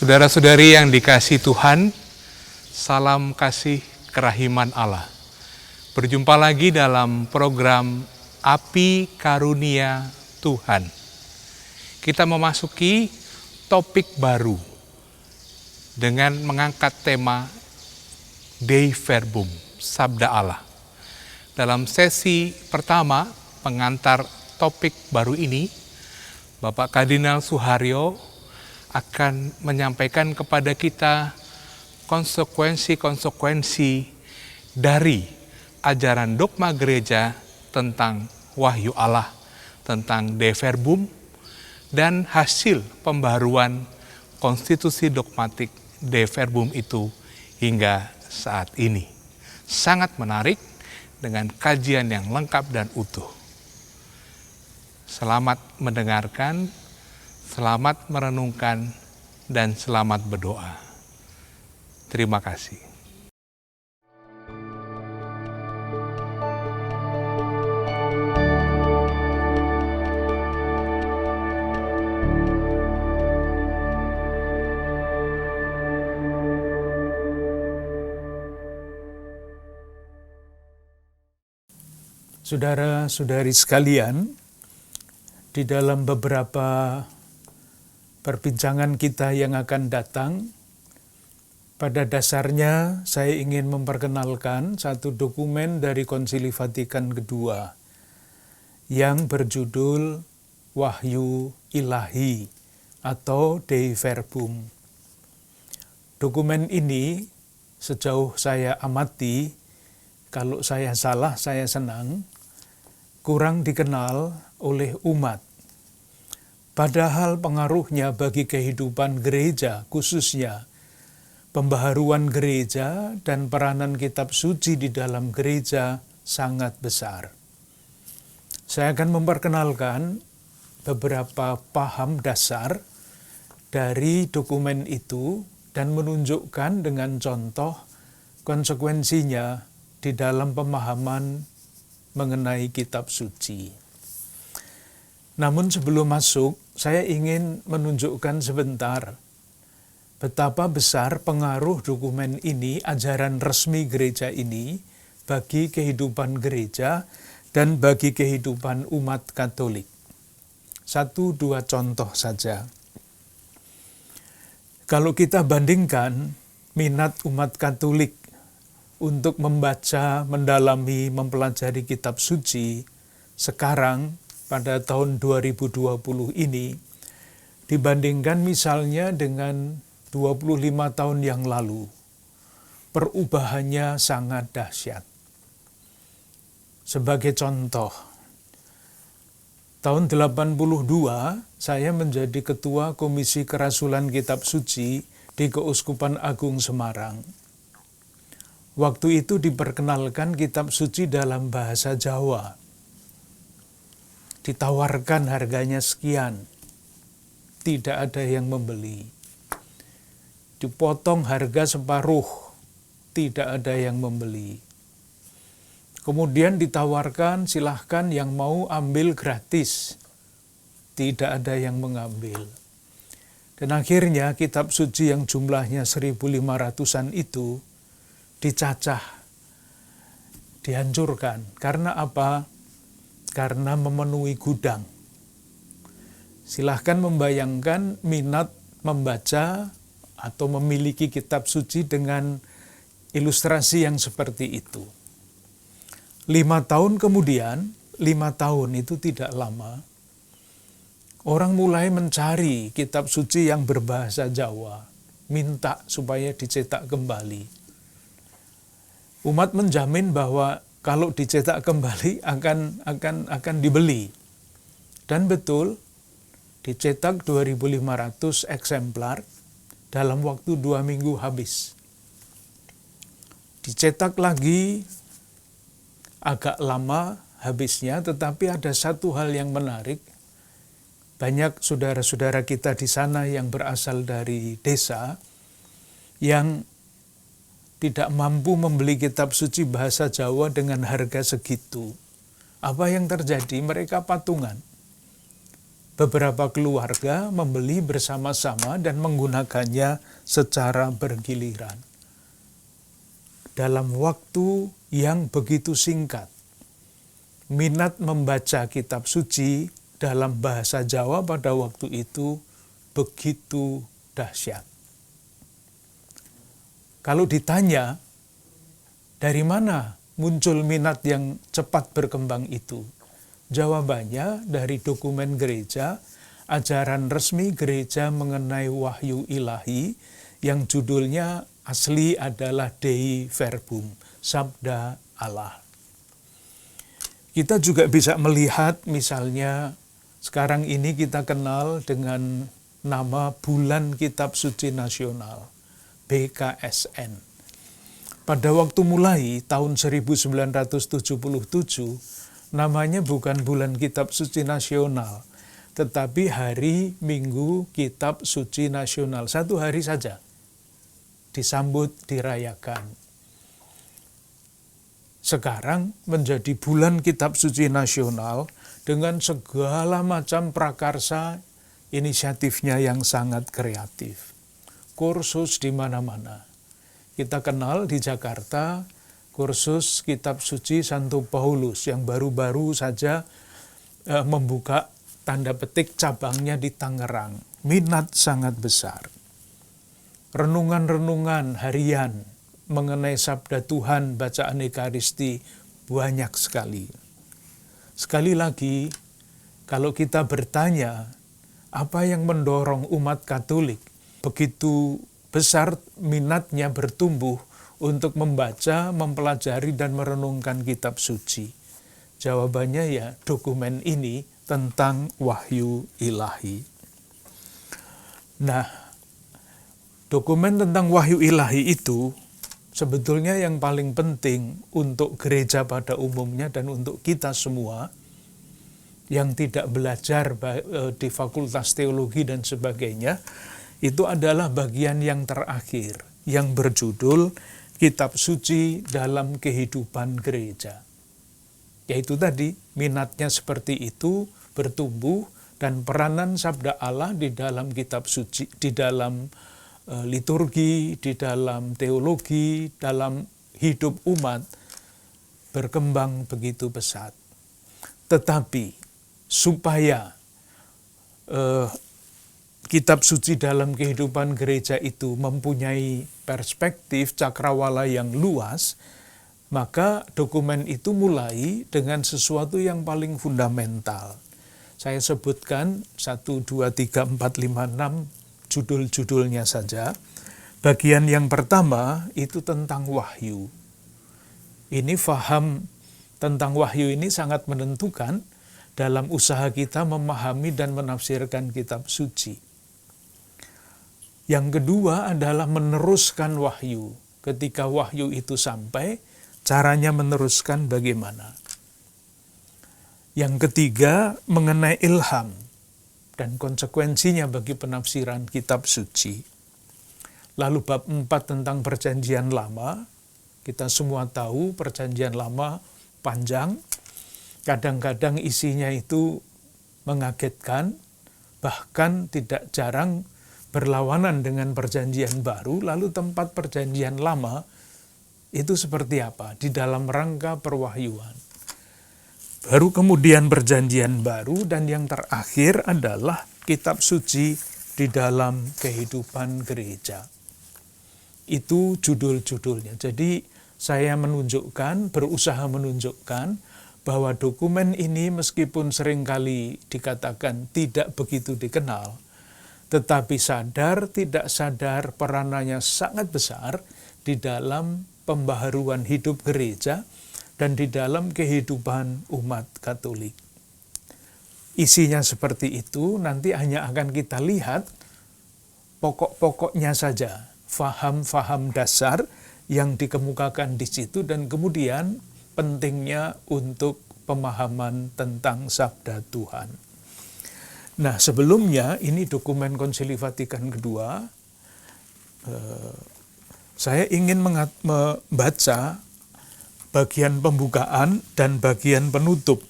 Saudara-saudari yang dikasihi Tuhan, salam kasih kerahiman Allah. Berjumpa lagi dalam program Api Karunia Tuhan. Kita memasuki topik baru dengan mengangkat tema Dei Verbum, Sabda Allah. Dalam sesi pertama pengantar topik baru ini, Bapak Kardinal Suharyo akan menyampaikan kepada kita konsekuensi-konsekuensi dari ajaran dogma gereja tentang wahyu Allah, tentang Dei Verbum, dan hasil pembaharuan konstitusi dogmatik Dei Verbum itu hingga saat ini. Sangat menarik dengan kajian yang lengkap dan utuh. Selamat mendengarkan, selamat merenungkan, dan selamat berdoa. Terima kasih. Saudara-saudari sekalian, di dalam beberapa perbincangan kita yang akan datang, pada dasarnya saya ingin memperkenalkan satu dokumen dari Konsili Vatikan II yang berjudul Wahyu Ilahi atau Dei Verbum. Dokumen ini sejauh saya amati, kalau saya salah saya senang, kurang dikenal oleh umat. Padahal pengaruhnya bagi kehidupan gereja, khususnya pembaharuan gereja dan peranan kitab suci di dalam gereja sangat besar. Saya akan memperkenalkan beberapa paham dasar dari dokumen itu dan menunjukkan dengan contoh konsekuensinya di dalam pemahaman mengenai kitab suci. Namun sebelum masuk, saya ingin menunjukkan sebentar betapa besar pengaruh dokumen ini, ajaran resmi gereja ini, bagi kehidupan gereja dan bagi kehidupan umat Katolik. 1-2 contoh saja. Kalau kita bandingkan minat umat Katolik untuk membaca, mendalami, mempelajari kitab suci sekarang pada tahun 2020 ini dibandingkan misalnya dengan 25 tahun yang lalu, perubahannya sangat dahsyat. Sebagai contoh, tahun 82 saya menjadi ketua Komisi Kerasulan Kitab Suci di Keuskupan Agung Semarang. Waktu itu diperkenalkan kitab suci dalam bahasa Jawa. Ditawarkan harganya sekian, tidak ada yang membeli. Dipotong harga separuh, tidak ada yang membeli. Kemudian ditawarkan silahkan yang mau ambil gratis, tidak ada yang mengambil. Dan akhirnya kitab suci yang jumlahnya 1.500-an itu dicacah, dihancurkan. Karena apa? Karena memenuhi gudang. Silahkan membayangkan minat membaca atau memiliki kitab suci dengan ilustrasi yang seperti itu. 5 tahun kemudian, 5 tahun itu tidak lama, orang mulai mencari kitab suci yang berbahasa Jawa, minta supaya dicetak kembali. Umat menjamin bahwa kalau dicetak kembali akan dibeli. Dan betul, dicetak 2.500 eksemplar dalam waktu 2 minggu habis. Dicetak lagi agak lama habisnya, tetapi ada satu hal yang menarik. Banyak saudara-saudara kita di sana yang berasal dari desa yang tidak mampu membeli kitab suci bahasa Jawa dengan harga segitu. Apa yang terjadi? Mereka patungan. beberapa keluarga membeli bersama-sama dan menggunakannya secara bergiliran. Dalam waktu yang begitu singkat, minat membaca kitab suci dalam bahasa Jawa pada waktu itu begitu dahsyat. Kalau ditanya, dari mana muncul minat yang cepat berkembang itu? Jawabannya dari dokumen gereja, ajaran resmi gereja mengenai wahyu ilahi yang judulnya asli adalah Dei Verbum, Sabda Allah. Kita juga bisa melihat misalnya sekarang ini kita kenal dengan nama Bulan Kitab Suci Nasional, BKSN. Pada waktu mulai tahun 1977, namanya bukan Bulan Kitab Suci Nasional, tetapi Hari Minggu Kitab Suci Nasional. 1 hari saja disambut, dirayakan. Sekarang menjadi Bulan Kitab Suci Nasional dengan segala macam prakarsa inisiatifnya yang sangat kreatif. Kursus di mana-mana. Kita kenal di Jakarta, kursus Kitab Suci Santo Paulus yang baru-baru saja membuka tanda petik cabangnya di Tangerang. Minat sangat besar. Renungan-renungan harian mengenai sabda Tuhan, bacaan Ekaristi banyak sekali. Sekali lagi, kalau kita bertanya apa yang mendorong umat Katolik begitu besar minatnya bertumbuh untuk membaca, mempelajari, dan merenungkan kitab suci? Jawabannya ya dokumen ini tentang wahyu ilahi. Nah, dokumen tentang wahyu ilahi itu sebetulnya yang paling penting untuk gereja pada umumnya dan untuk kita semua yang tidak belajar di fakultas teologi dan sebagainya, itu adalah bagian yang terakhir yang berjudul Kitab Suci dalam Kehidupan Gereja. Yaitu tadi, minatnya seperti itu bertumbuh dan peranan sabda Allah di dalam kitab suci, di dalam liturgi, di dalam teologi, dalam hidup umat berkembang begitu pesat. Tetapi supaya kitab suci dalam kehidupan gereja itu mempunyai perspektif cakrawala yang luas, maka dokumen itu mulai dengan sesuatu yang paling fundamental. Saya sebutkan 1, 2, 3, 4, 5, 6 judul-judulnya saja. Bagian yang pertama itu tentang wahyu. Ini faham tentang wahyu ini sangat menentukan dalam usaha kita memahami dan menafsirkan kitab suci. Yang kedua adalah meneruskan wahyu. Ketika wahyu itu sampai, caranya meneruskan bagaimana. Yang ketiga mengenai ilham dan konsekuensinya bagi penafsiran kitab suci. Lalu bab 4 tentang perjanjian lama. Kita semua tahu perjanjian lama panjang. Kadang-kadang isinya itu mengagetkan, bahkan tidak jarang berlawanan dengan perjanjian baru. Lalu tempat perjanjian lama itu seperti apa? Di dalam rangka perwahyuan. Baru kemudian perjanjian baru, dan yang terakhir adalah kitab suci di dalam kehidupan gereja. Itu judul-judulnya. Jadi saya berusaha menunjukkan bahwa dokumen ini meskipun seringkali dikatakan tidak begitu dikenal, tetapi sadar tidak sadar peranannya sangat besar di dalam pembaharuan hidup gereja dan di dalam kehidupan umat Katolik. Isinya seperti itu, nanti hanya akan kita lihat pokok-pokoknya saja, faham-faham dasar yang dikemukakan di situ, dan kemudian pentingnya untuk pemahaman tentang sabda Tuhan. Nah, sebelumnya ini dokumen Konsili Vatikan II, saya ingin membaca bagian pembukaan dan bagian penutup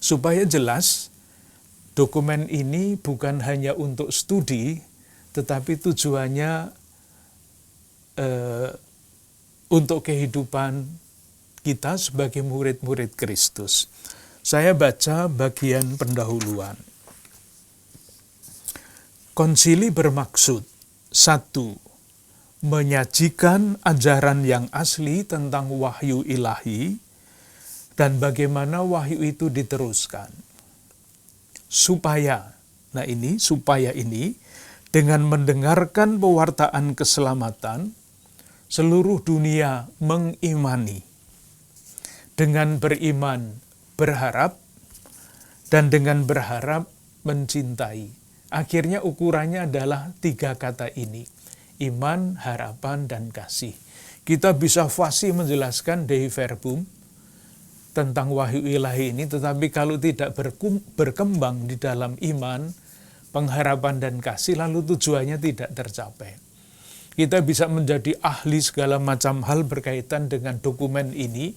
supaya jelas Dokumen ini bukan hanya untuk studi, tetapi tujuannya untuk kehidupan kita sebagai murid-murid Kristus. Saya baca bagian pendahuluan. Konsili bermaksud, 1. Menyajikan ajaran yang asli tentang wahyu ilahi dan bagaimana wahyu itu diteruskan. Supaya ini dengan mendengarkan pewartaan keselamatan, seluruh dunia mengimani. Dengan beriman berharap, dan dengan berharap mencintai. Akhirnya ukurannya adalah 3 kata ini. Iman, harapan, dan kasih. Kita bisa fasih menjelaskan Dei Verbum tentang wahyu ilahi ini, tetapi kalau tidak berkembang di dalam iman, pengharapan, dan kasih, lalu tujuannya tidak tercapai. Kita bisa menjadi ahli segala macam hal berkaitan dengan dokumen ini,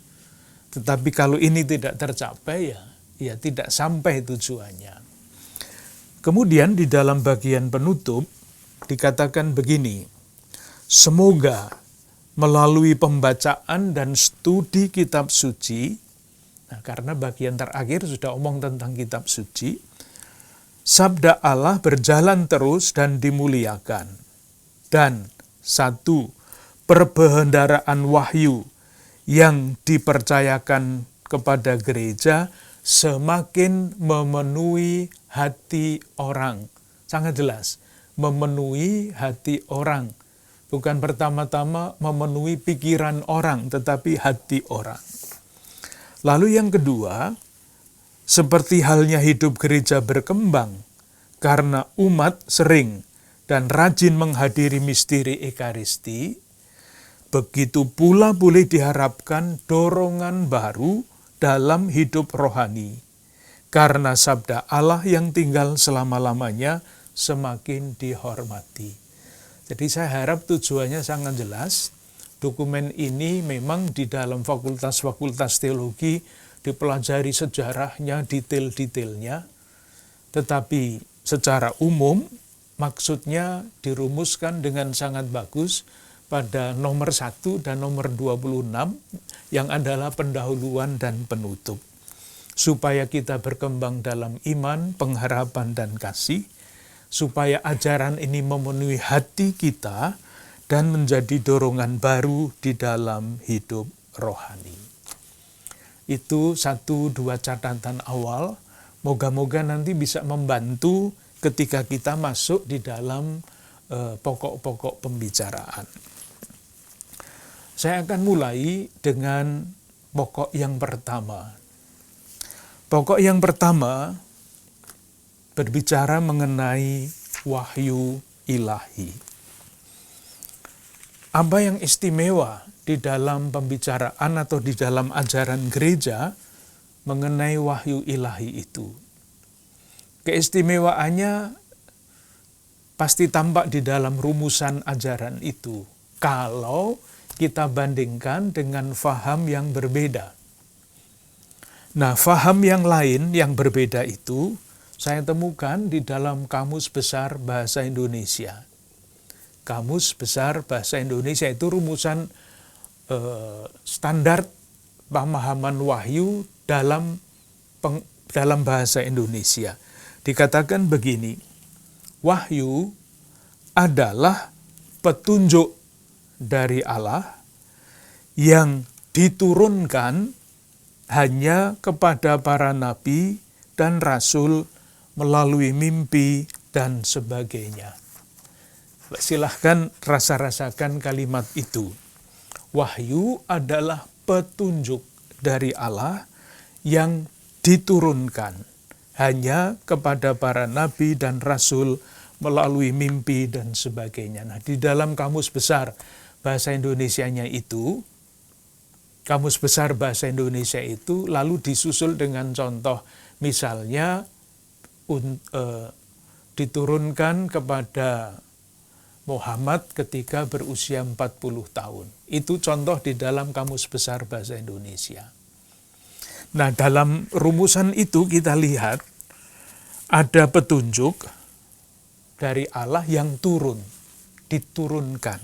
tetapi kalau ini tidak tercapai, ya tidak sampai tujuannya. Kemudian di dalam bagian penutup dikatakan begini, semoga melalui pembacaan dan studi kitab suci, karena bagian terakhir sudah omong tentang kitab suci, sabda Allah berjalan terus dan dimuliakan. Dan 1. Perbendaharaan wahyu yang dipercayakan kepada gereja semakin memenuhi hati orang. Sangat jelas, memenuhi hati orang. Bukan pertama-tama memenuhi pikiran orang, tetapi hati orang. Lalu yang kedua, seperti halnya hidup gereja berkembang, karena umat sering dan rajin menghadiri misteri Ekaristi, begitu pula boleh diharapkan dorongan baru dalam hidup rohani, karena sabda Allah yang tinggal selama-lamanya semakin dihormati. Jadi saya harap tujuannya sangat jelas. Dokumen ini memang di dalam fakultas-fakultas teologi dipelajari sejarahnya, detail-detailnya, tetapi secara umum maksudnya dirumuskan dengan sangat bagus pada nomor 1 dan nomor 26 yang adalah pendahuluan dan penutup. Supaya kita berkembang dalam iman, pengharapan, dan kasih, supaya ajaran ini memenuhi hati kita dan menjadi dorongan baru di dalam hidup rohani. Itu 1-2 catatan awal, moga-moga nanti bisa membantu ketika kita masuk di dalam pokok-pokok pembicaraan. Saya akan mulai dengan pokok yang pertama. Pokok yang pertama berbicara mengenai wahyu ilahi. Apa yang istimewa di dalam pembicaraan atau di dalam ajaran gereja mengenai wahyu ilahi itu? Keistimewaannya pasti tampak di dalam rumusan ajaran itu, kalau kita bandingkan dengan faham yang berbeda. Nah, faham yang lain yang berbeda itu saya temukan di dalam Kamus Besar Bahasa Indonesia. Kamus Besar Bahasa Indonesia itu rumusan standar pemahaman wahyu dalam bahasa Indonesia. Dikatakan begini, wahyu adalah petunjuk dari Allah yang diturunkan hanya kepada para nabi dan rasul melalui mimpi dan sebagainya. Silahkan rasa-rasakan kalimat itu. Wahyu adalah petunjuk dari Allah yang diturunkan hanya kepada para nabi dan rasul melalui mimpi dan sebagainya. Nah, di dalam Kamus Besar Bahasa Indonesianya itu, Kamus Besar Bahasa Indonesia itu lalu disusul dengan contoh, misalnya diturunkan kepada Muhammad ketika berusia 40 tahun. Itu contoh di dalam Kamus Besar Bahasa Indonesia. Nah, dalam rumusan itu kita lihat ada petunjuk dari Allah yang diturunkan.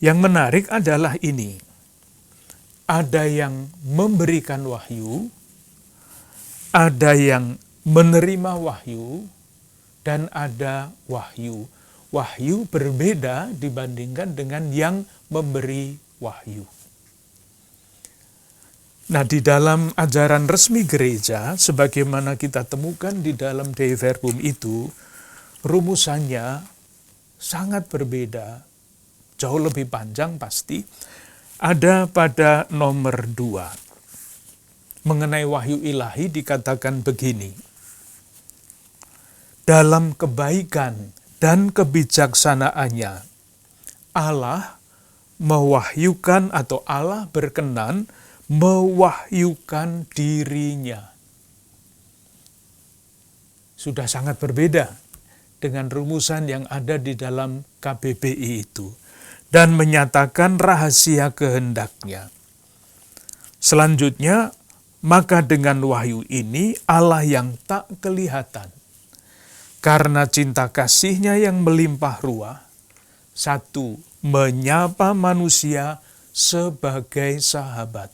Yang menarik adalah ini, ada yang memberikan wahyu, ada yang menerima wahyu, dan ada wahyu. Wahyu berbeda dibandingkan dengan yang memberi wahyu. Nah, di dalam ajaran resmi gereja, sebagaimana kita temukan di dalam Dei Verbum itu, rumusannya sangat berbeda, jauh lebih panjang pasti. Ada pada nomor 2. Mengenai wahyu ilahi dikatakan begini, dalam kebaikan dan kebijaksanaannya, Allah mewahyukan atau Allah berkenan mewahyukan dirinya. Sudah sangat berbeda dengan rumusan yang ada di dalam KBBI itu. Dan menyatakan rahasia kehendaknya. Selanjutnya, maka dengan wahyu ini Allah yang tak kelihatan, karena cinta kasihnya yang melimpah ruah, 1. Menyapa manusia sebagai sahabat,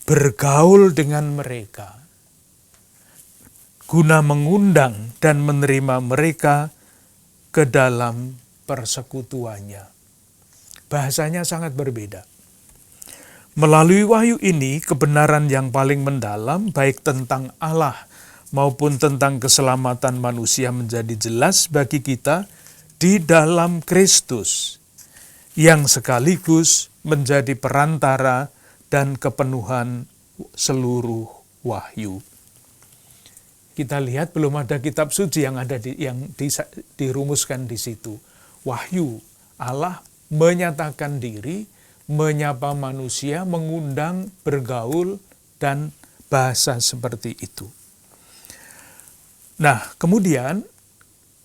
bergaul dengan mereka, guna mengundang dan menerima mereka ke dalam persekutuannya. Bahasanya sangat berbeda. Melalui wahyu ini, kebenaran yang paling mendalam, baik tentang Allah maupun tentang keselamatan manusia menjadi jelas bagi kita di dalam Kristus, yang sekaligus menjadi perantara dan kepenuhan seluruh wahyu. Kita lihat belum ada kitab suci yang dirumuskan di situ. Wahyu, Allah menyatakan diri, menyapa manusia, mengundang, bergaul, dan bahasa seperti itu. Nah, kemudian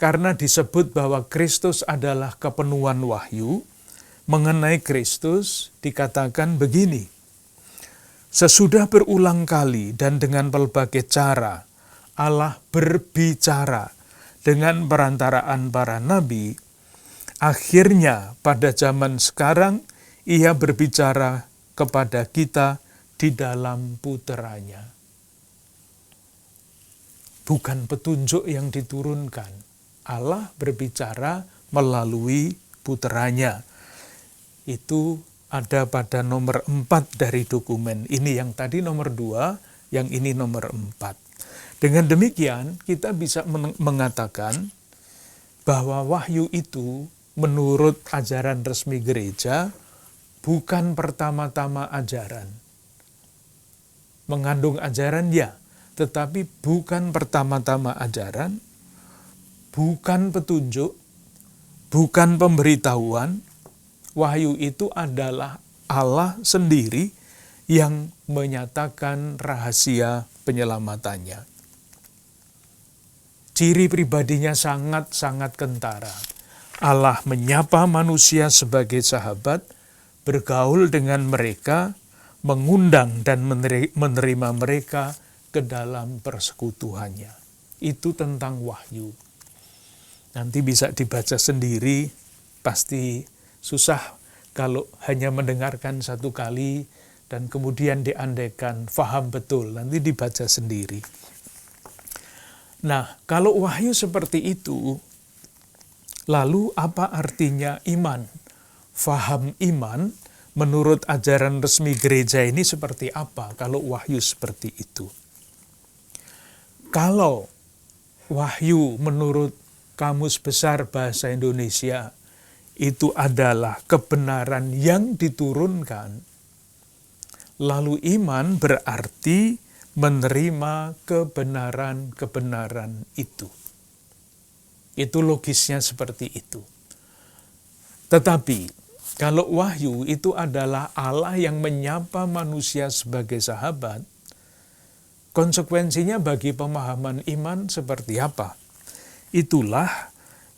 karena disebut bahwa Kristus adalah kepenuhan wahyu, mengenai Kristus dikatakan begini, sesudah berulang kali dan dengan berbagai cara, Allah berbicara dengan perantaraan para nabi, akhirnya pada zaman sekarang Ia berbicara kepada kita di dalam puteranya. Bukan petunjuk yang diturunkan, Allah berbicara melalui puteranya. Itu ada pada nomor 4 dari dokumen. Ini yang tadi nomor 2, yang ini nomor 4. Dengan demikian, kita bisa mengatakan bahwa wahyu itu menurut ajaran resmi gereja bukan pertama-tama ajaran. Mengandung ajaran ya, tetapi bukan pertama-tama ajaran, bukan petunjuk, bukan pemberitahuan. Wahyu itu adalah Allah sendiri yang menyatakan rahasia penyelamatannya. Ciri pribadinya sangat-sangat kentara. Allah menyapa manusia sebagai sahabat, bergaul dengan mereka, mengundang dan menerima mereka ke dalam persekutuannya. Itu tentang wahyu. Nanti bisa dibaca sendiri, pasti susah kalau hanya mendengarkan satu kali dan kemudian diandaikan faham betul, nanti dibaca sendiri. Nah, kalau wahyu seperti itu, lalu apa artinya iman? Faham iman menurut ajaran resmi gereja ini seperti apa kalau wahyu seperti itu? Kalau wahyu menurut Kamus Besar Bahasa Indonesia itu adalah kebenaran yang diturunkan, lalu iman berarti menerima kebenaran-kebenaran itu. Itu logisnya seperti itu. Tetapi kalau wahyu itu adalah Allah yang menyapa manusia sebagai sahabat, konsekuensinya bagi pemahaman iman seperti apa? Itulah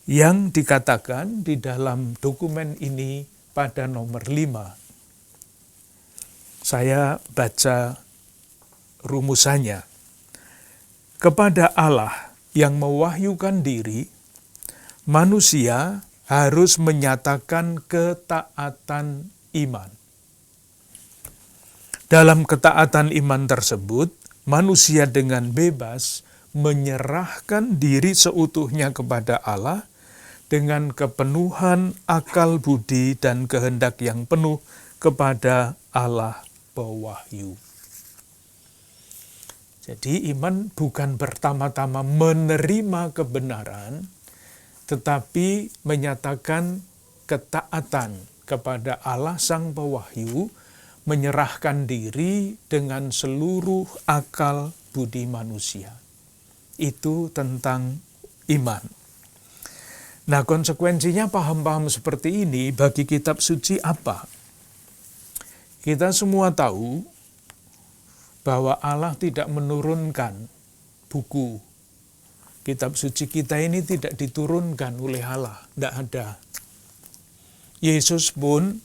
yang dikatakan di dalam dokumen ini pada nomor 5. Saya baca rumusannya. kepada Allah yang mewahyukan diri, manusia harus menyatakan ketaatan iman. Dalam ketaatan iman tersebut, manusia dengan bebas menyerahkan diri seutuhnya kepada Allah dengan kepenuhan akal budi dan kehendak yang penuh kepada Allah pewahyu. Jadi iman bukan pertama-tama menerima kebenaran, tetapi menyatakan ketaatan kepada Allah Sang Pewahyu, menyerahkan diri dengan seluruh akal budi manusia. Itu tentang iman. Nah, konsekuensinya paham-paham seperti ini bagi kitab suci apa? Kita semua tahu bahwa Allah tidak menurunkan buku. Kitab suci kita ini tidak diturunkan oleh Allah, tidak ada. Yesus pun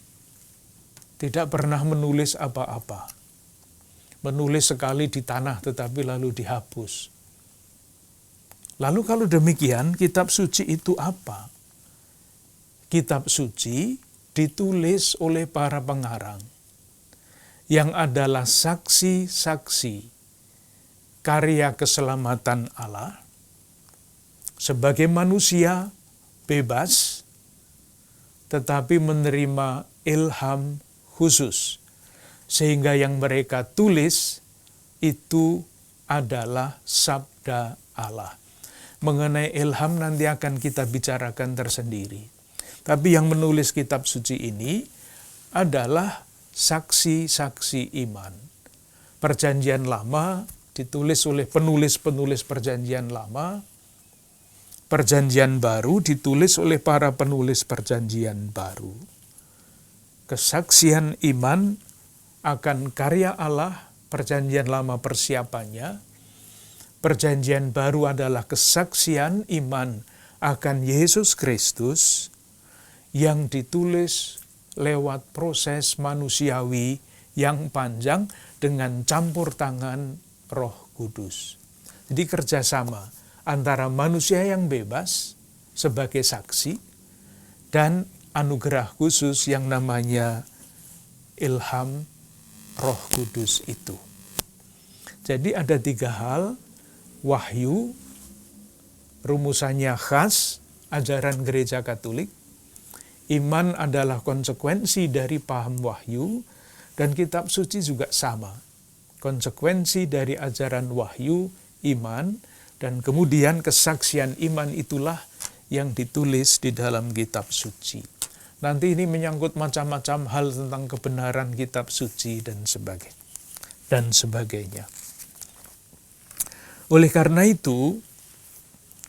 tidak pernah menulis apa-apa. Menulis sekali di tanah tetapi lalu dihapus. Lalu kalau demikian, kitab suci itu apa? Kitab suci ditulis oleh para pengarang yang adalah saksi-saksi karya keselamatan Allah. Sebagai manusia bebas, tetapi menerima ilham khusus. Sehingga yang mereka tulis itu adalah sabda Allah. Mengenai ilham nanti akan kita bicarakan tersendiri. Tapi yang menulis kitab suci ini adalah saksi-saksi iman. Perjanjian Lama ditulis oleh penulis-penulis Perjanjian Lama. Perjanjian Baru ditulis oleh para penulis Perjanjian Baru. Kesaksian iman akan karya Allah, Perjanjian Lama persiapannya. Perjanjian Baru adalah kesaksian iman akan Yesus Kristus yang ditulis lewat proses manusiawi yang panjang dengan campur tangan Roh Kudus. Jadi kerjasama antara manusia yang bebas sebagai saksi dan anugerah khusus yang namanya ilham Roh Kudus itu. Jadi ada 3 hal. Wahyu, rumusannya khas, ajaran gereja Katolik. Iman adalah konsekuensi dari paham wahyu, dan kitab suci juga sama. Konsekuensi dari ajaran wahyu, iman, dan kemudian kesaksian iman itulah yang ditulis di dalam kitab suci. Nanti ini menyangkut macam-macam hal tentang kebenaran kitab suci dan sebagainya. Oleh karena itu,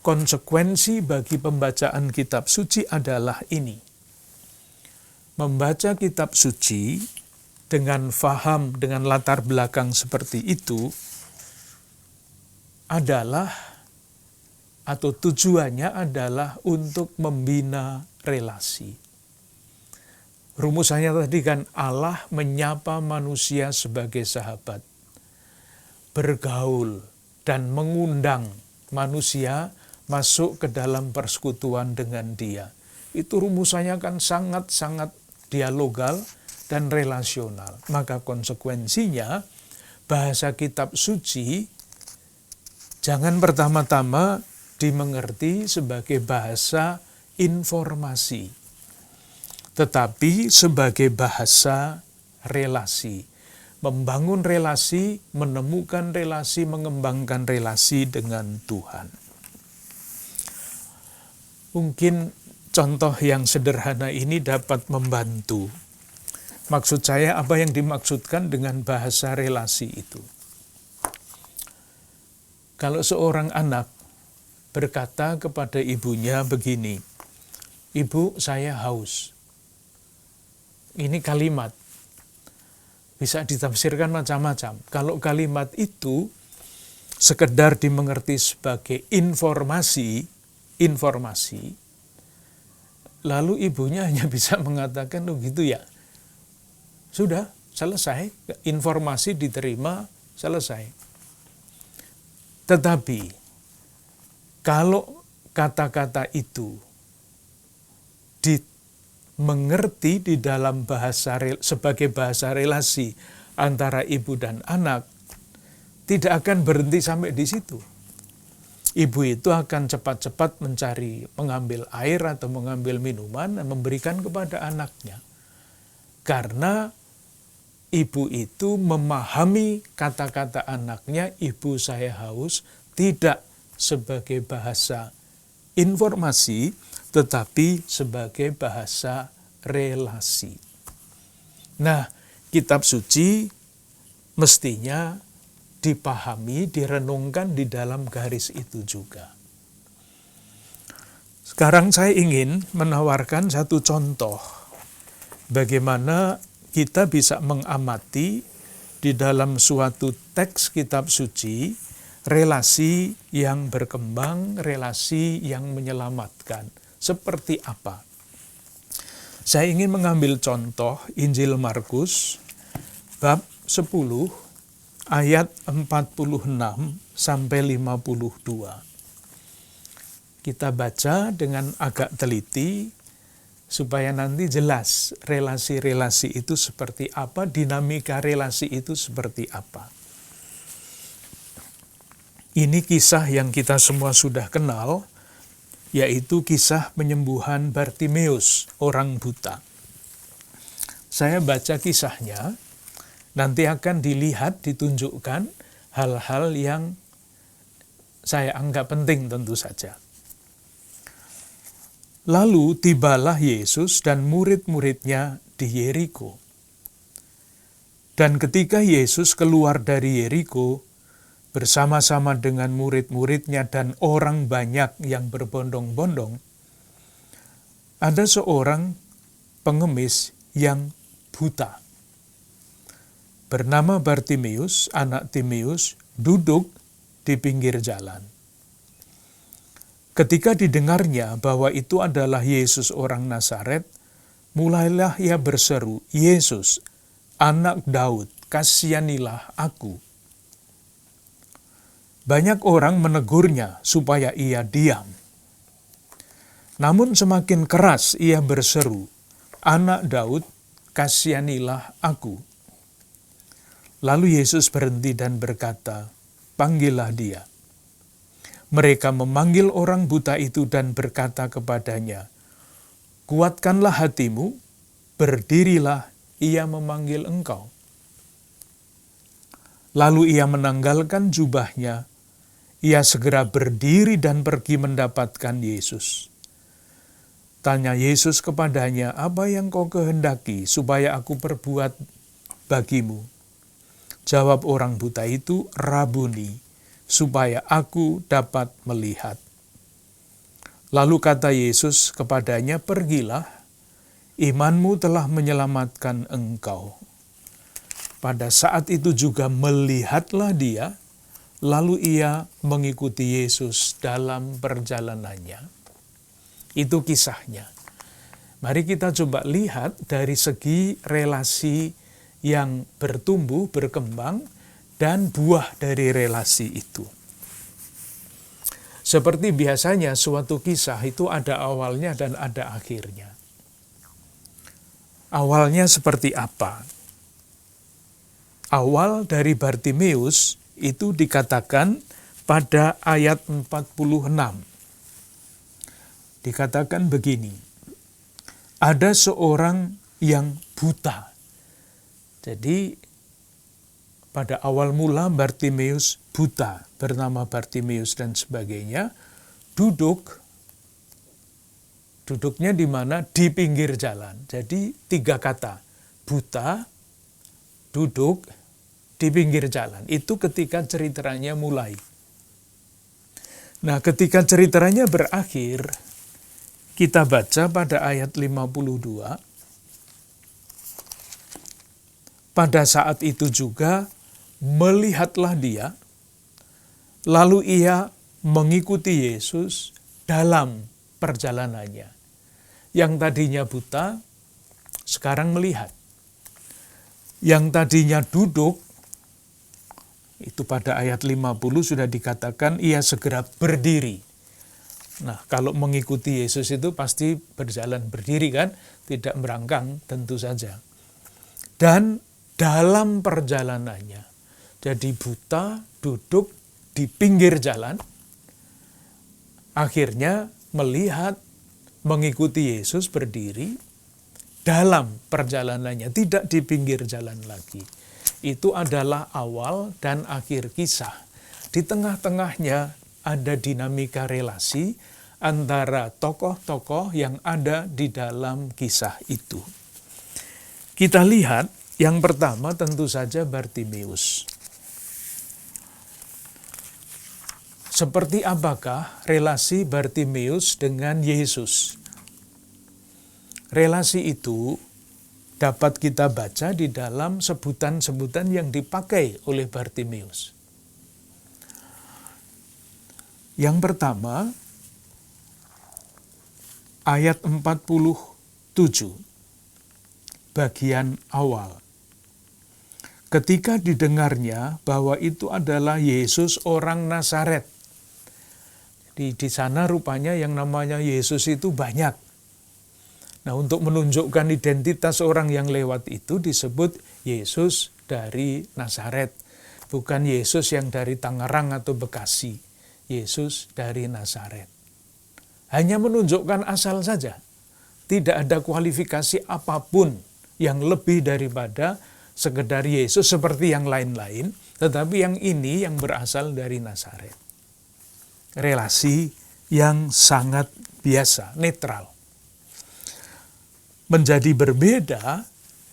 konsekuensi bagi pembacaan kitab suci adalah ini. Membaca kitab suci dengan faham, dengan latar belakang seperti itu, adalah, atau tujuannya adalah untuk membina relasi. Rumusannya tadi kan, Allah menyapa manusia sebagai sahabat, bergaul, dan mengundang manusia masuk ke dalam persekutuan dengan Dia. Itu rumusannya kan sangat-sangat dialogal dan relasional. Maka konsekuensinya bahasa kitab suci jangan pertama-tama dimengerti sebagai bahasa informasi, tetapi sebagai bahasa relasi. Membangun relasi, menemukan relasi, mengembangkan relasi dengan Tuhan. Mungkin contoh yang sederhana ini dapat membantu. Maksud saya, apa yang dimaksudkan dengan bahasa relasi itu? Kalau seorang anak berkata kepada ibunya begini, "Ibu, saya haus." Ini kalimat. Bisa ditafsirkan macam-macam. Kalau kalimat itu sekedar dimengerti sebagai informasi, lalu ibunya hanya bisa mengatakan, "Oh gitu ya." Sudah, selesai. Informasi diterima, selesai. Tetapi kalau kata-kata itu dimengerti di dalam sebagai bahasa relasi antara ibu dan anak, tidak akan berhenti sampai di situ. Ibu itu akan cepat-cepat mengambil air atau mengambil minuman dan memberikan kepada anaknya. Karena ibu itu memahami kata-kata anaknya, ibu saya haus, tidak sebagai bahasa informasi, tetapi sebagai bahasa relasi. Nah, kitab suci mestinya dipahami, direnungkan di dalam garis itu juga. Sekarang saya ingin menawarkan satu contoh bagaimana kita bisa mengamati di dalam suatu teks kitab suci relasi yang berkembang, relasi yang menyelamatkan. Seperti apa? Saya ingin mengambil contoh Injil Markus bab 10 ayat 46 sampai 52. Kita baca dengan agak teliti supaya nanti jelas relasi-relasi itu seperti apa, dinamika relasi itu seperti apa. Ini kisah yang kita semua sudah kenal, yaitu kisah penyembuhan Bartimeus, orang buta. Saya baca kisahnya, nanti akan dilihat, ditunjukkan hal-hal yang saya anggap penting tentu saja. Lalu tibalah Yesus dan murid-muridnya di Yeriko. Dan ketika Yesus keluar dari Yeriko, bersama-sama dengan murid-muridnya dan orang banyak yang berbondong-bondong, ada seorang pengemis yang buta, bernama Bartimeus, anak Timeus, duduk di pinggir jalan. Ketika didengarnya bahwa itu adalah Yesus orang Nazaret, mulailah ia berseru, "Yesus, anak Daud, kasihanilah aku." Banyak orang menegurnya supaya ia diam. Namun semakin keras ia berseru, "Anak Daud, kasihanilah aku." Lalu Yesus berhenti dan berkata, "Panggillah dia." Mereka memanggil orang buta itu dan berkata kepadanya, "Kuatkanlah hatimu, berdirilah, ia memanggil engkau." Lalu ia menanggalkan jubahnya, ia segera berdiri dan pergi mendapatkan Yesus. Tanya Yesus kepadanya, "Apa yang kau kehendaki supaya aku perbuat bagimu?" Jawab orang buta itu, "Rabuni, supaya aku dapat melihat." Lalu kata Yesus kepadanya, "Pergilah, imanmu telah menyelamatkan engkau." Pada saat itu juga melihatlah dia, lalu ia mengikuti Yesus dalam perjalanannya. Itu kisahnya. Mari kita coba lihat dari segi relasi yang bertumbuh, berkembang, dan buah dari relasi itu. Seperti biasanya suatu kisah itu ada awalnya dan ada akhirnya. Awalnya seperti apa? Awal dari Bartimeus itu dikatakan pada ayat 46. Dikatakan begini, ada seorang yang buta. Jadi pada awal mula Bartimeus buta, bernama Bartimeus dan sebagainya, duduknya di mana? Di pinggir jalan. Jadi 3 kata, buta, duduk, di pinggir jalan. Itu ketika ceritanya mulai. Nah, ketika ceritanya berakhir, kita baca pada ayat 52, pada saat itu juga melihatlah dia, lalu ia mengikuti Yesus dalam perjalanannya. Yang tadinya buta, sekarang melihat. Yang tadinya duduk, Itu pada ayat 50 sudah dikatakan ia segera berdiri. Nah, kalau mengikuti Yesus itu pasti berjalan berdiri kan, tidak merangkang tentu saja. Dan dalam perjalanannya, jadi buta, duduk di pinggir jalan, akhirnya melihat, mengikuti Yesus berdiri dalam perjalanannya, tidak di pinggir jalan lagi. Itu adalah awal dan akhir kisah. Di tengah-tengahnya ada dinamika relasi antara tokoh-tokoh yang ada di dalam kisah itu. Kita lihat yang pertama tentu saja Bartimeus. Seperti apakah relasi Bartimeus dengan Yesus? Relasi itu dapat kita baca di dalam sebutan-sebutan yang dipakai oleh Bartimeus. Yang pertama, ayat 47, bagian awal. Ketika didengarnya bahwa itu adalah Yesus orang Nazaret. Di sana rupanya yang namanya Yesus itu banyak. Nah, untuk menunjukkan identitas orang yang lewat itu disebut Yesus dari Nazaret. Bukan Yesus yang dari Tangerang atau Bekasi. Yesus dari Nazaret. Hanya menunjukkan asal saja. Tidak ada kualifikasi apapun yang lebih daripada sekedar Yesus seperti yang lain-lain. Tetapi yang ini yang berasal dari Nazaret. Relasi yang sangat biasa, netral. Menjadi berbeda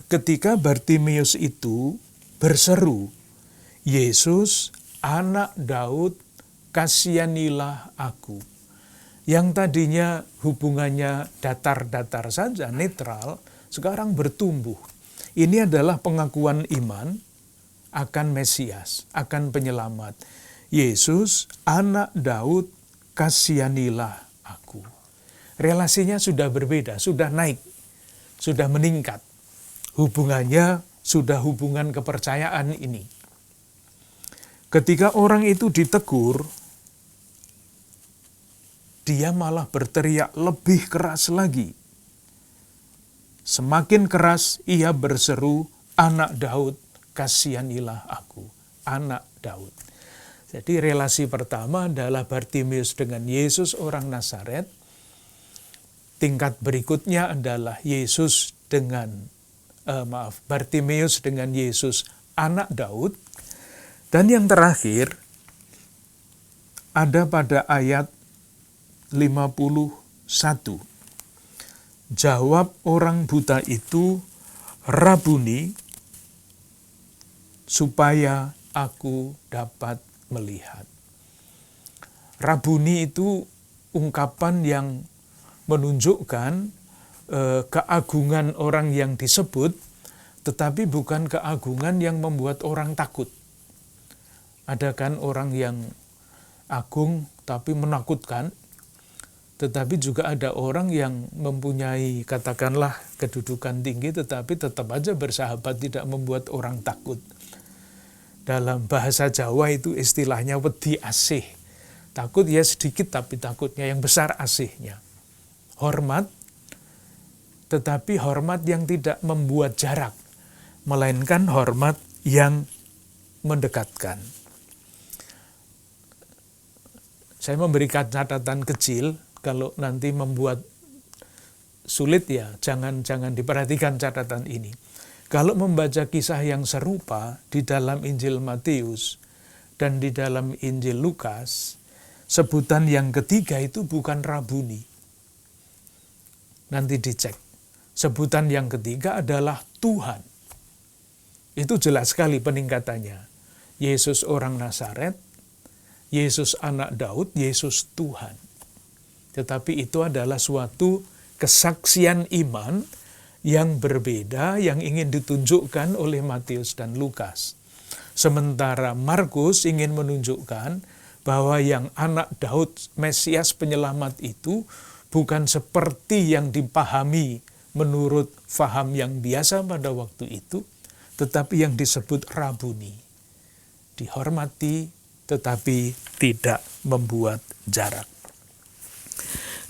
ketika Bartimeus itu berseru, Yesus, anak Daud, kasihanilah aku. Yang tadinya hubungannya datar-datar saja, netral, sekarang bertumbuh. Ini adalah pengakuan iman akan Mesias, akan penyelamat. Yesus, anak Daud, kasihanilah aku. Relasinya sudah berbeda, sudah naik. Sudah meningkat. Hubungannya sudah hubungan kepercayaan ini. Ketika orang itu ditegur, dia malah berteriak lebih keras lagi. Semakin keras ia berseru, anak Daud, kasihanilah aku. Anak Daud. Jadi relasi pertama adalah Bartimeus dengan Yesus orang Nazaret. Tingkat berikutnya adalah Bartimeus dengan Yesus anak Daud. Dan yang terakhir ada pada ayat 51. Jawab orang buta itu, Rabuni, supaya aku dapat melihat. Rabuni itu ungkapan yang menunjukkan keagungan orang yang disebut, tetapi bukan keagungan yang membuat orang takut. Ada kan orang yang agung tapi menakutkan, tetapi juga ada orang yang mempunyai katakanlah kedudukan tinggi tetapi tetap aja bersahabat, tidak membuat orang takut. Dalam bahasa Jawa itu istilahnya wedi asih. Takut ya sedikit tapi takutnya yang besar asihnya. Hormat, tetapi hormat yang tidak membuat jarak, melainkan hormat yang mendekatkan. Saya memberikan catatan kecil, kalau nanti membuat sulit ya jangan diperhatikan catatan ini. Kalau membaca kisah yang serupa di dalam Injil Matius dan di dalam Injil Lukas, sebutan yang ketiga itu bukan Rabuni. Nanti dicek. Sebutan yang ketiga adalah Tuhan. Itu jelas sekali peningkatannya. Yesus orang Nazaret, Yesus anak Daud, Yesus Tuhan. Tetapi itu adalah suatu kesaksian iman yang berbeda yang ingin ditunjukkan oleh Matius dan Lukas. Sementara Markus ingin menunjukkan bahwa yang anak Daud, Mesias penyelamat itu bukan seperti yang dipahami menurut faham yang biasa pada waktu itu, tetapi yang disebut Rabuni. dihormati, tetapi tidak membuat jarak.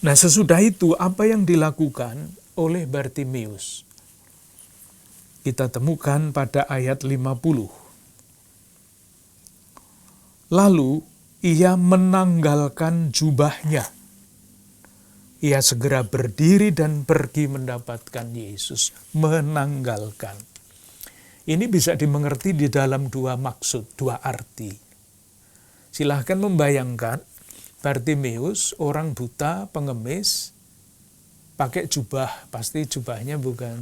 Nah, sesudah itu apa yang dilakukan oleh Bartimeus? Kita temukan pada ayat 50. Lalu ia menanggalkan jubahnya. Ia segera berdiri dan pergi mendapatkan Yesus. Menanggalkan. Ini bisa dimengerti di dalam dua maksud, dua arti. Silahkan membayangkan Bartimeus, orang buta, pengemis, pakai jubah. Pasti jubahnya bukan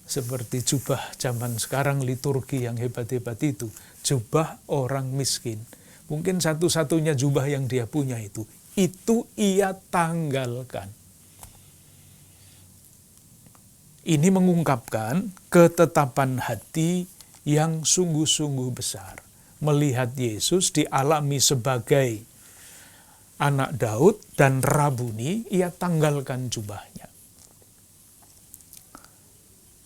seperti jubah zaman sekarang liturgi yang hebat-hebat itu. Jubah orang miskin. Mungkin satu-satunya jubah yang dia punya itu ia tanggalkan. Ini mengungkapkan ketetapan hati yang sungguh-sungguh besar. Melihat Yesus dialami sebagai anak Daud dan Rabuni, ia tanggalkan jubahnya.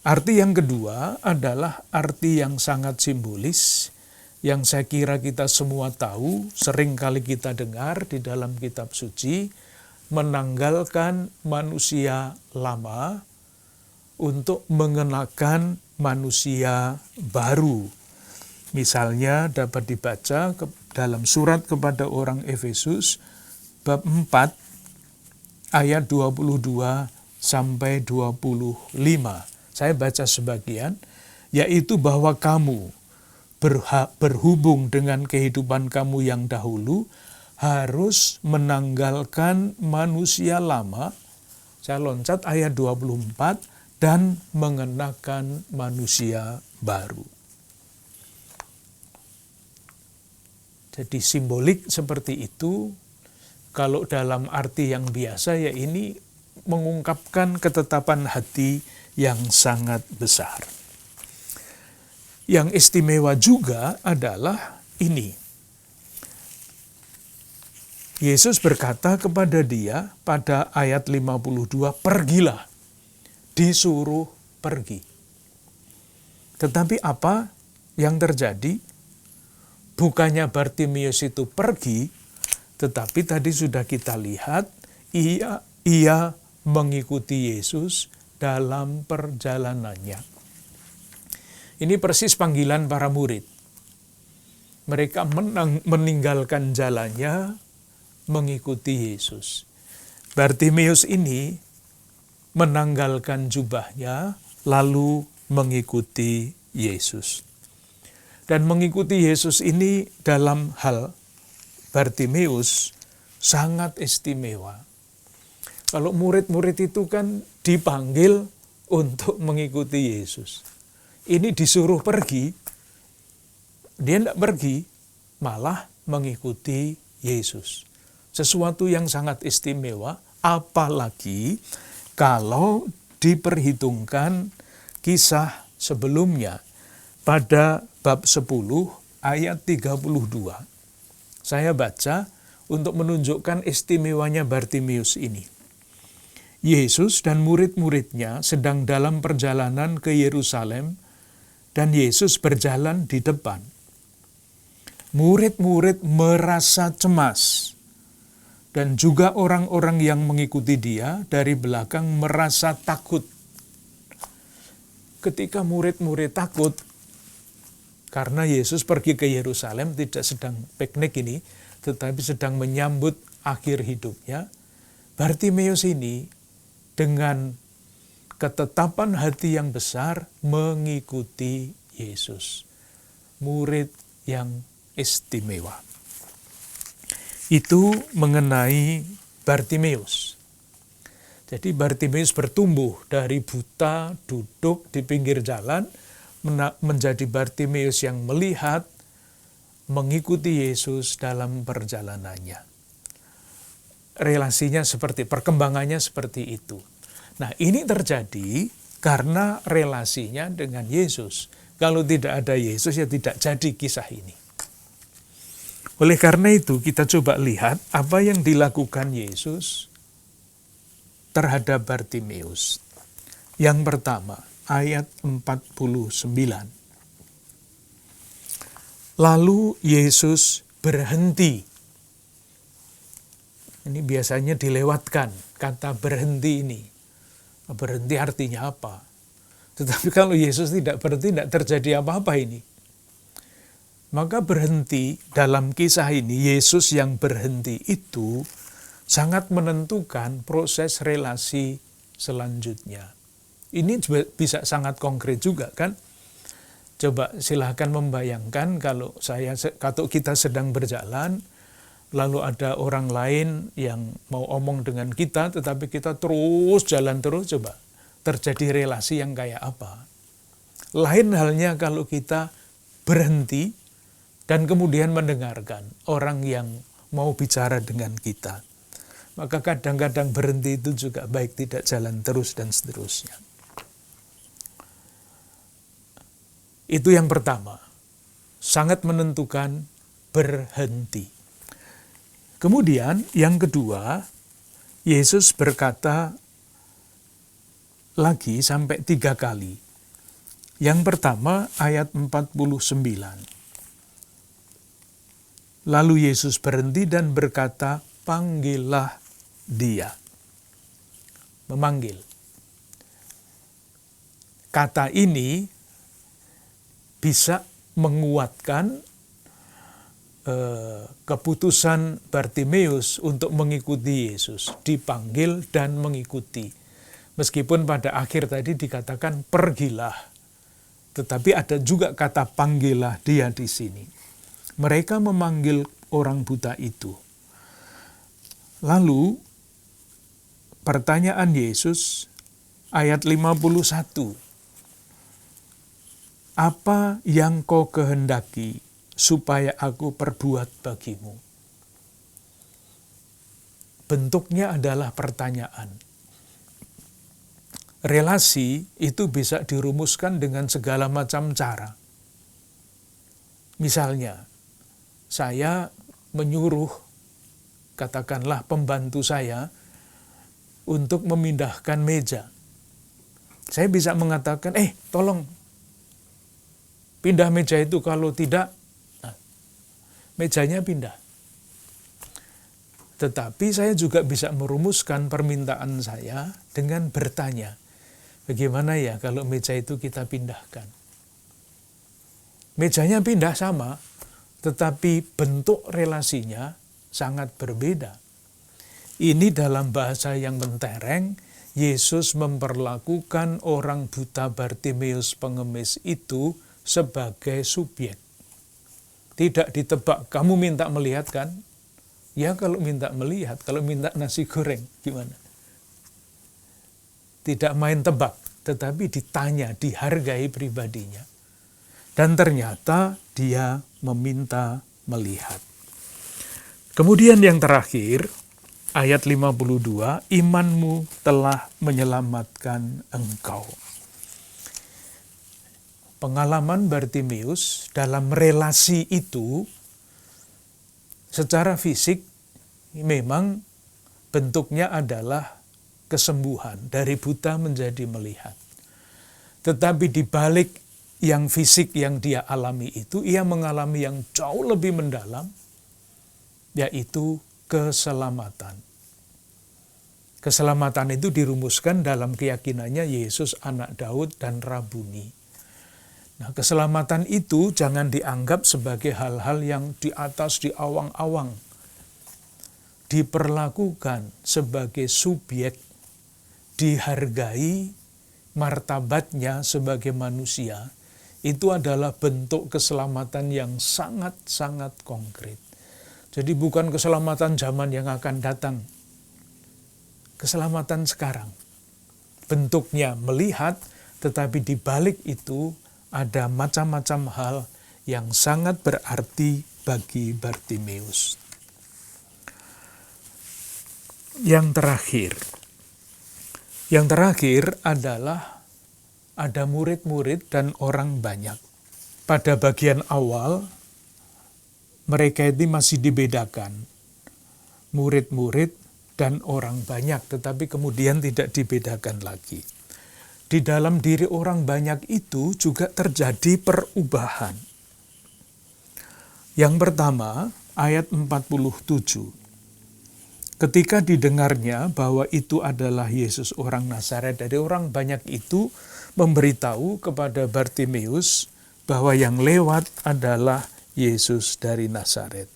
Arti yang kedua adalah arti yang sangat simbolis, yang saya kira kita semua tahu, sering kali kita dengar di dalam kitab suci, menanggalkan manusia lama untuk mengenakan manusia baru. Misalnya dapat dibaca dalam surat kepada orang Efesus bab 4 ayat 22 sampai 25. Saya baca sebagian, yaitu bahwa kamu berhubung dengan kehidupan kamu yang dahulu harus menanggalkan manusia lama. Saya loncat ayat 24, dan mengenakan manusia baru. Jadi simbolik seperti itu, kalau dalam arti yang biasa ya ini mengungkapkan ketetapan hati yang sangat besar. Yang istimewa juga adalah ini. Yesus berkata kepada dia pada ayat 52, pergilah, disuruh pergi. Tetapi apa yang terjadi? Bukannya Bartimeus itu pergi, tetapi tadi sudah kita lihat, ia mengikuti Yesus dalam perjalanannya. Ini persis panggilan para murid. Mereka meninggalkan jalannya, mengikuti Yesus. Bartimeus ini menanggalkan jubahnya, lalu mengikuti Yesus. Dan mengikuti Yesus ini dalam hal Bartimeus sangat istimewa. Kalau murid-murid itu kan dipanggil untuk mengikuti Yesus. Ini disuruh pergi, dia tidak pergi, malah mengikuti Yesus. Sesuatu yang sangat istimewa, apalagi kalau diperhitungkan kisah sebelumnya pada bab 10 ayat 32. Saya baca untuk menunjukkan istimewanya Bartimeus ini. Yesus dan murid-muridnya sedang dalam perjalanan ke Yerusalem dan Yesus berjalan di depan. Murid-murid merasa cemas dan juga orang-orang yang mengikuti dia dari belakang merasa takut. Ketika murid-murid takut, karena Yesus pergi ke Yerusalem tidak sedang piknik ini, tetapi sedang menyambut akhir hidupnya, Bartimeus ini dengan ketetapan hati yang besar mengikuti Yesus. Murid yang istimewa. Itu mengenai Bartimeus. Jadi Bartimeus bertumbuh dari buta, duduk di pinggir jalan, menjadi Bartimeus yang melihat, mengikuti Yesus dalam perjalanannya. Relasinya seperti, perkembangannya seperti itu. Nah, ini terjadi karena relasinya dengan Yesus. Kalau tidak ada Yesus, ya tidak jadi kisah ini. Oleh karena itu, kita coba lihat apa yang dilakukan Yesus terhadap Bartimeus. Yang pertama, ayat 49. Lalu Yesus berhenti. Ini biasanya dilewatkan, kata berhenti ini. Berhenti artinya apa? Tetapi kalau Yesus tidak berhenti, tidak terjadi apa-apa ini. Maka berhenti dalam kisah ini, Yesus yang berhenti itu sangat menentukan proses relasi selanjutnya. Ini bisa sangat konkret juga kan? Coba silahkan membayangkan kalau kita sedang berjalan, lalu ada orang lain yang mau omong dengan kita, tetapi kita terus jalan terus, coba terjadi relasi yang kayak apa? Lain halnya kalau kita berhenti dan kemudian mendengarkan orang yang mau bicara dengan kita. Maka kadang-kadang berhenti itu juga baik, tidak jalan terus dan seterusnya. Itu yang pertama, sangat menentukan berhenti. Kemudian yang kedua, Yesus berkata lagi sampai 3 kali. Yang pertama ayat 49. Lalu Yesus berhenti dan berkata, panggillah dia. Memanggil. Kata ini bisa menguatkan keputusan Bartimeus untuk mengikuti Yesus. Dipanggil dan mengikuti. Meskipun pada akhir tadi dikatakan pergilah. Tetapi ada juga kata panggillah dia di sini. Mereka memanggil orang buta itu. Lalu pertanyaan Yesus ayat 51. Apa yang kau kehendaki supaya aku perbuat bagimu? Bentuknya adalah pertanyaan. Relasi itu bisa dirumuskan dengan segala macam cara. Misalnya, saya menyuruh, katakanlah pembantu saya, untuk memindahkan meja. Saya bisa mengatakan, tolong pindah meja itu, kalau tidak, mejanya pindah. Tetapi saya juga bisa merumuskan permintaan saya dengan bertanya, bagaimana ya kalau meja itu kita pindahkan? Mejanya pindah sama, tetapi bentuk relasinya sangat berbeda. Ini dalam bahasa yang mentereng, Yesus memperlakukan orang buta Bartimeus pengemis itu sebagai subjek. Tidak ditebak, kamu minta melihat kan? Ya kalau minta melihat, kalau minta nasi goreng gimana? Tidak main tebak, tetapi ditanya, dihargai pribadinya. Dan ternyata dia meminta melihat. Kemudian yang terakhir, ayat 52, imanmu telah menyelamatkan engkau. Pengalaman Bartimeus dalam relasi itu, secara fisik memang bentuknya adalah kesembuhan, dari buta menjadi melihat. Tetapi di balik yang fisik yang dia alami itu, ia mengalami yang jauh lebih mendalam, yaitu keselamatan. Keselamatan itu dirumuskan dalam keyakinannya Yesus anak Daud dan Rabuni. Nah, keselamatan itu jangan dianggap sebagai hal-hal yang di atas, di awang-awang. Diperlakukan sebagai subjek, dihargai martabatnya sebagai manusia, itu adalah bentuk keselamatan yang sangat-sangat konkret. Jadi bukan keselamatan zaman yang akan datang. Keselamatan sekarang. Bentuknya melihat, tetapi di balik itu ada macam-macam hal yang sangat berarti bagi Bartimeus. Yang terakhir adalah ada murid-murid dan orang banyak. Pada bagian awal, mereka itu masih dibedakan. Murid-murid dan orang banyak, tetapi kemudian tidak dibedakan lagi. Di dalam diri orang banyak itu juga terjadi perubahan. Yang pertama, ayat 47. Ketika didengarnya bahwa itu adalah Yesus orang Nazaret, dari orang banyak itu memberitahu kepada Bartimeus bahwa yang lewat adalah Yesus dari Nazaret.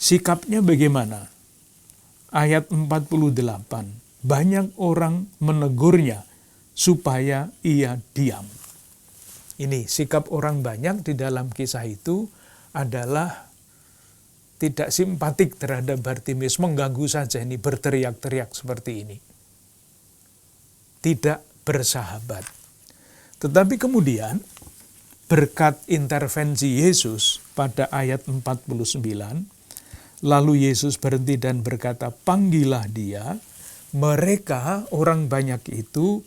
Sikapnya bagaimana? Ayat 48. Banyak orang menegurnya supaya ia diam. Ini sikap orang banyak di dalam kisah itu adalah tidak simpatik terhadap Bartimeus, mengganggu saja, ini berteriak-teriak seperti ini. Tidak bersahabat. Tetapi kemudian berkat intervensi Yesus pada ayat 49, lalu Yesus berhenti dan berkata, "Panggillah dia." Mereka, orang banyak itu,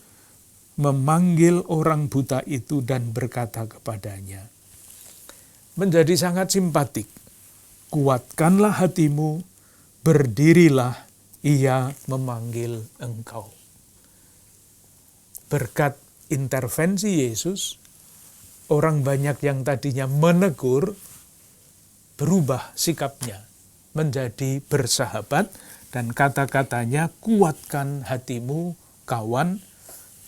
memanggil orang buta itu dan berkata kepadanya. Menjadi sangat simpatik. "Kuatkanlah hatimu, berdirilah, ia memanggil engkau." Berkat intervensi Yesus, orang banyak yang tadinya menegur, berubah sikapnya menjadi bersahabat, dan kata-katanya, "Kuatkan hatimu, kawan."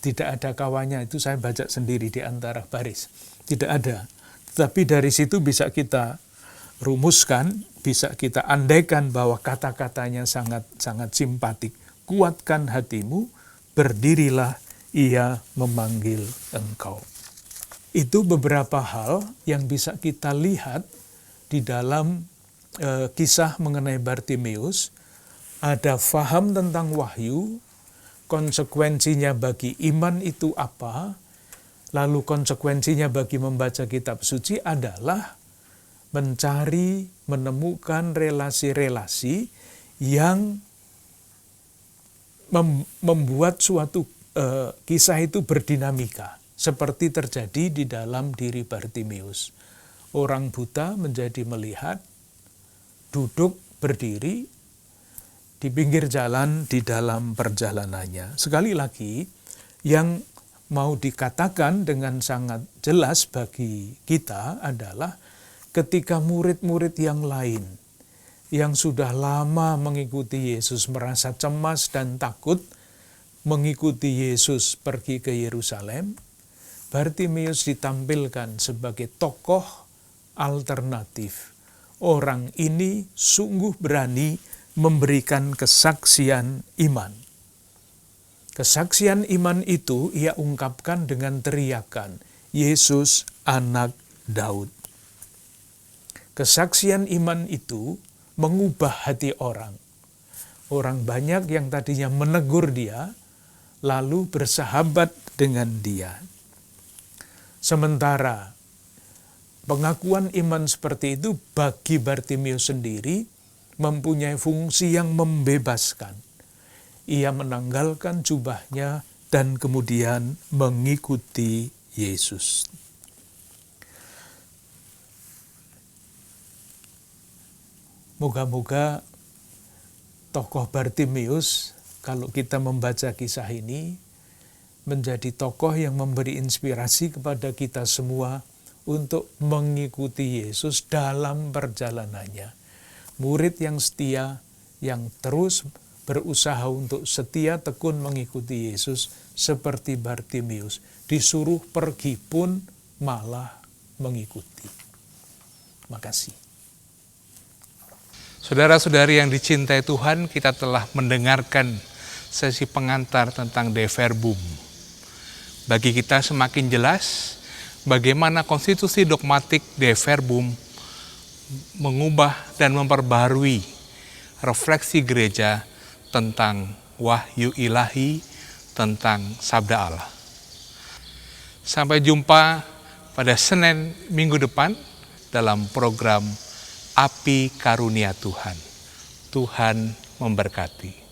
Tidak ada kawannya, itu saya baca sendiri di antara baris. Tidak ada. Tetapi dari situ bisa kita rumuskan, bisa kita andaikan bahwa kata-katanya sangat simpatik. "Kuatkan hatimu, berdirilah, ia memanggil engkau." Itu beberapa hal yang bisa kita lihat di dalam kisah mengenai Bartimeus. Ada faham tentang wahyu, konsekuensinya bagi iman itu apa, lalu konsekuensinya bagi membaca kitab suci adalah mencari, menemukan relasi-relasi yang membuat suatu kisah itu berdinamika, seperti terjadi di dalam diri Bartimeus. Orang buta menjadi melihat, duduk, berdiri di pinggir jalan di dalam perjalanannya. Sekali lagi, yang mau dikatakan dengan sangat jelas bagi kita adalah ketika murid-murid yang lain yang sudah lama mengikuti Yesus merasa cemas dan takut mengikuti Yesus pergi ke Yerusalem, Bartimeus ditampilkan sebagai tokoh alternatif. Orang ini sungguh berani memberikan kesaksian iman. Kesaksian iman itu ia ungkapkan dengan teriakan, "Yesus anak Daud." Kesaksian iman itu mengubah hati orang. Orang banyak yang tadinya menegur dia, lalu bersahabat dengan dia. Sementara pengakuan iman seperti itu bagi Bartimeus sendiri mempunyai fungsi yang membebaskan. Ia menanggalkan jubahnya dan kemudian mengikuti Yesus. Moga-moga tokoh Bartimeus, kalau kita membaca kisah ini, menjadi tokoh yang memberi inspirasi kepada kita semua untuk mengikuti Yesus dalam perjalanannya. Murid yang setia, yang terus berusaha untuk setia tekun mengikuti Yesus seperti Bartimeus. Disuruh pergi pun malah mengikuti. Makasih. Saudara-saudari yang dicintai Tuhan, kita telah mendengarkan sesi pengantar tentang De Verbum. Bagi kita semakin jelas bagaimana konstitusi dogmatik De Verbum mengubah dan memperbarui refleksi gereja tentang wahyu ilahi, tentang sabda Allah. Sampai jumpa pada Senin minggu depan dalam program Api Karunia Tuhan. Tuhan memberkati.